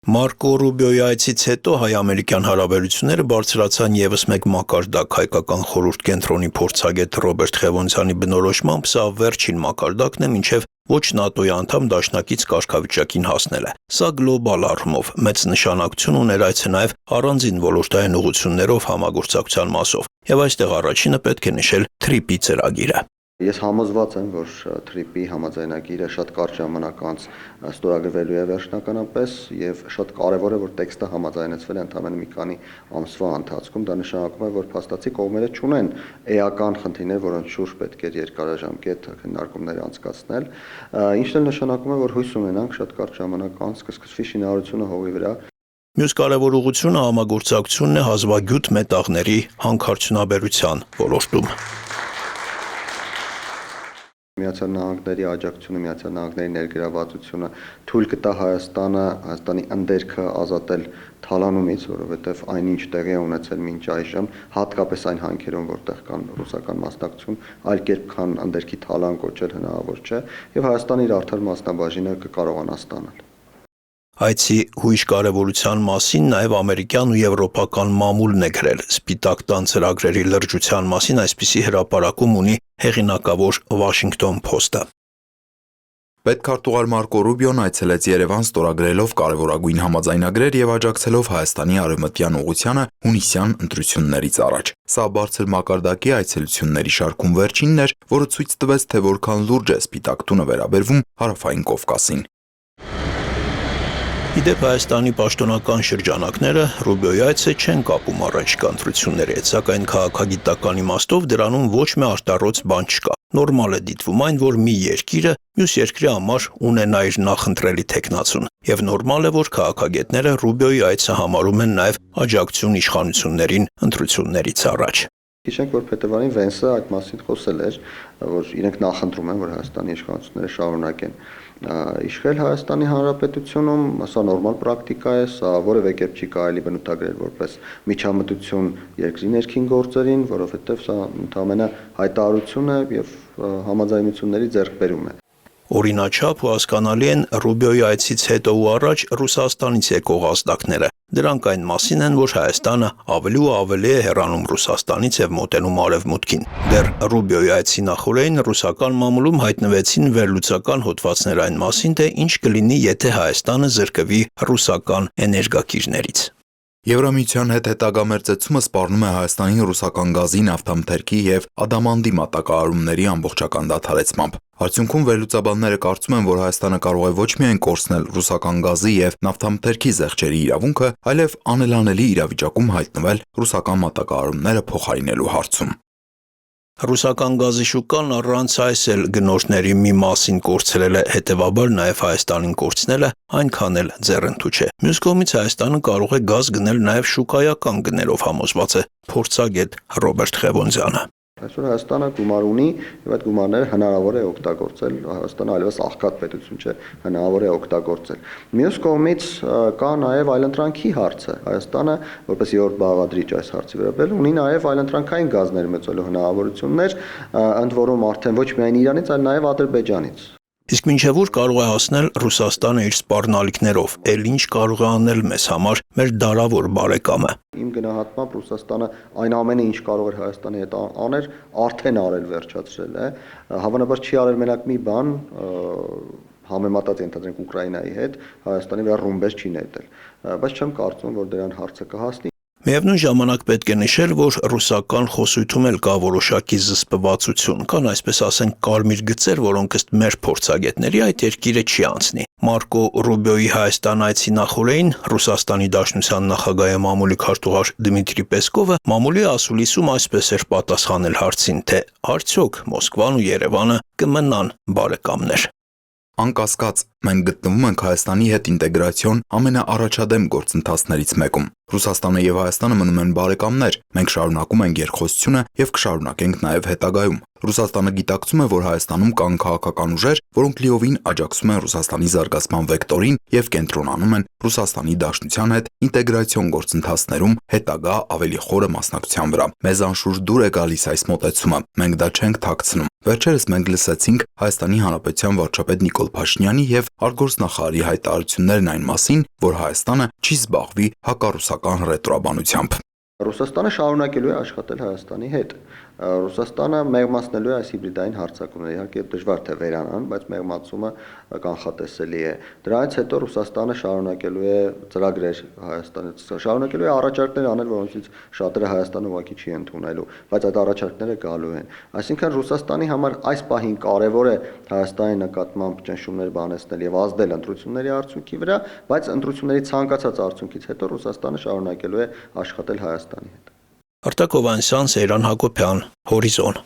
Մարկո Ռուբիոյի այցից հետո հայ-ամերիկյան հարաբերությունները բարձրացան ևս մեկ մակարդակ հայկական խորհուրդ կենտրոնի փորձագետ Ռոբերտ Ղևոնդյանի բնորոշմամբ սա վերջին մակարդակն է, մինչև ոչ ՆԱՏՕ-ի անդամ դաշնակից կարգավիճակին հասնելը։ Սա գլոբալ առումով մեծ նշանակություն ուներ այցը նաև առանձին ոլորտային ուղղություններով համագործակցության մասով, եւ այստեղ առաջինը պետք է նշել TRIP-ի ծրագիրը։ Ես համոզված եմ, որ TRIP-ի համաձայնագիրը շատ կարճ ժամանակ անց ստորագրվելու է վերջնականապես եւ շատ կարեւոր է, որ տեքստը համաձայնեցվել է ընդամենը մի քանի ամսվա ընթացքում։ Դա նշանակում է, որ փաստացի կողմերը չունեն էական խնդիրներ, որոնց շուրջ պետք է երկարաժամկետ քննարկումներ անցկացնել, ինչն էլ նշանակում է, որ հույս ունենանք շատ կարճ ժամանակ անց կսկսվի շինարարությունը հողի վրա։ Մյուս կարևոր ուղղությունը համագործակցությունն է հազվագյուտ մետաղների հանքարդյունաբերության ոլորտում։ Միացյալ Նահանգների աջակցությունը, Միացյալ Նահանգների ներգրավվածությունը թույլ կտա Հայաստանի ընդերքը ազատել թալանումից, որովհետև այնինչ տեղի է ունեցել մինչ այժմ, հատկապես այն հանքերում, որտեղ կան ռուսական մասնակցություն, այլ կերպ քան ընդերքի թալան կոչել հնարավոր չէ, եւ Հայաստանը իր արդար մասնաբաժինը կկարողանա ստանալ։ Այցի հույժ կարևորության մասին նաև ամերիկյան ու եվրոպական մամուլն է գրել։ Սպիտակ տան ծրագրերի լրջության մասին այսպիսի հրապարակում ունի հեղինակավոր Washington Post-ը։ Պետքարտուղար Մարկո Ռուբիոն այցելեց Երևան ստորագրելով կարևորագույն համաձայնագրեր եւ աջակցելով Հայաստանի արևմտյան ուղղությանը հունիսյան ընտրություններից առաջ։ Սա բարձր մակարդակի այցելությունների շարքում վերջինն էր, որը ցույց տվեց, թե որքան լուրջ է Սպիտակ տունը վերաբերվում Հարավային Կովկասին։ Իդեպ Հայաստանի պաշտոնական շրջանակները Ռուբիոյի այցը չեն կապում առաջիկա ընտրությունների հետ, սակայն քաղաքագիտական իմաստով դրանում ոչ մի արտառոց բան չկա։ Նորմալ է դիտվում այն, որ մի երկիրը մյուս երկրի համար ունենա իր նախընտրելի թեկնածուն, եւ նորմալ է, որ քաղաքագետները Ռուբիոյի այցը համարում են նաև աջակցություն իշխանություններին ընտրություններից առաջ։ Հիշենք, որ փետրվարին Վենսը այդ մասին խոսել էր, որ իրենք նախընտրում են, որ Հայաստանի իշխանությունները շարունակեն իշխել Հայաստանի Հանրապետությունում, սա նորմալ պրակտիկա է, սա որևէ կերպ չի կարելի բնութագրել որպես միջամտություն երկրի ներքին գործերին, որովհետև սա ընդամենը հայտարարություն է եւ համաձայնությունների ձեռքբերում է։ Օրինաչափ ու հասկանալի են Ռուբիոյի այցից հետո ու առաջ Ռուսաստանից եկող ազդակները։ Դրանք այն մասին են, որ Հայաստանը ավելի ու ավելի է հեռանում Ռուսաստանից եւ մոտենում Արևմուտքին։ Դեռ Ռուբիոյի այցի նախօրեին ռուսական մամուլում հայտնվեցին վերլուծական հոդվածներ այն մասին, թե ինչ կլինի, եթե Հայաստանը զրկվի ռուսական էներգակիրներից։ Եվրամիության հետ հետագա մերձեցումը սպառնում է Հայաստանի ռուսական գազի, նավթամթերքի եւ ադամանդի մատակարարումների ամբողջական դադարեցմամբ։ Արդյունքում վերլուծաբանները կարծում են, որ Հայաստանը կարող է ոչ միայն կորցնել ռուսական գազի եւ նավթամթերքի զեղչերի իրավունքը, այլև անելանելի իրավիճակում հայտնվել ռուսական մատակարարումները փոխարինելու հարցում։ Ռուսական գազի շուկան առանց այս էլ գնորդների մի մասին կորցրել է, հետևաբար նաև Հայաստանին կորցնելը այնքան էլ ձեռնտու չէ։ Մյուս կողմից Հայաստանը կարող է գազ գնել նաև շուկայական գներով, համոզված է փորձագետ Ռոբերտ Ղևոնդյանը։ Այսօր Հայաստանը գումար ունի եւ այդ գումարները հնարավոր է օգտագործել, Հայաստանը այլևս աղքատ պետություն չէ, հնարավոր է օգտագործել։ Մյուս կողմից կա նաեւ այլընտրանքի հարցը։ Հայաստանը, որպես երրորդ բաղադրիչ այս հարցի վերաբերյալ, ունի նաեւ այլընտրանքային գազներ մեծելու հնարավորություններ, ընդ որում արդեն ոչ միայն Իրանից, այլ նաեւ Ադրբեջանից։ Իսկ մինչև ուր կարող է հասնել Ռուսաստանը իր սպառնալիքներով, էլ ինչ կարող է անել մեզ համար մեր դարավոր բարեկամը։ Իմ գնահատմամբ Ռուսաստանը այն ամենը, ինչ կարող էր Հայաստանի հետ անել, արդեն արել վերջացրել է։ Հավանաբար չի արել մենակ մի բան, համեմատած ենթադրենք Ուկրաինայի հետ, Հայաստանի վրա ռումբեր չի նետել, բայց չեմ կարծում, որ դրան հարցը կհասնի։ Միևնույն ժամանակ պետք է նշել, որ ռուսական խոսույթում էլ կա որոշակի զսպվածություն, կան այսպես ասենք կարմիր գծեր, որոնք ըստ մեր փորձագետների այդ երկիրը չի անցնի։ Մարկո Ռուբիոյի Հայաստան այցի նախօրեին Ռուսաստանի Դաշնության նախագահի մամուլի քարտուղար Դմիտրի Պեսկովը մամուլի ասուլիսում այսպես էր պատասխանել հարցին, թե արդյոք Մոսկվան ու Երևանը կմնան բարեկամներ։ Անկասկած, մենք գտնվում ենք Հայաստանի հետ ինտեգրացիոն ամենաառաջադեմ գործընթացներից մեկում։ Ռուսաստանը եւ Հայաստանը մնում են բարեկամներ, մենք շարունակում ենք երկխոսությունը եւ կշարունակենք նաեւ հետագայում։ Ռուսաստանը գիտակցում է, որ Հայաստանում կան քաղաքական ուժեր, որոնք լիովին աջակցում են Ռուսաստանի զարգացման վեկտորին եւ կենտրոնանում են Ռուսաստանի Դաշնության հետ ինտեգրացիոն գործընթացներում հետագա ավելի խորը մասնակցության վրա։ Մեզ անշուշտ դուր է գալիս այս մոտեցումը, մենք դա չենք թաքցնում։ Վերջերս մենք լսեցինք Հայաստանի Հանրապետության վարչապետ Նիկոլ Փաշինյանի եւ արտգործնախարարի հայտարարություններն այն մասին, որ Հայաստանը չի զբաղվի հակառուսական ռետրոաբանությամբ։ Ռուսաստանը շարունակելու է աշխատել Հայաստանի հետ։ Ռուսաստանը մեղմացնելու է այս հիբրիդային հարձակումները, իհարկե դժվար թե վերանան, բայց մեղմացումը կանխատեսելի է։ Դրանից հետո Ռուսաստանը շարունակելու է ծրագրեր Հայաստանից, շարունակելու է առաջարկներ անել, որոնցից շատերը Հայաստանը ուղղակի չի ընդունելու, բայց այդ առաջարկները գալու են։ Այսինքն Ռուսաստանի համար այս պահին կարևոր է Հայաստանի նկատմամբ ճնշումներ բանեցնել եւ ազդել ընտրությունների արդյունքի վրա, բայց ընտրությունների ցանկացած արդյունքից հետո Ռուսաստանը շարունակելու է աշխատել Հայաստանի հետ։ Արտակ Հովհաննիսյան, Սեյրան Հակոբյան, Հորիզոն։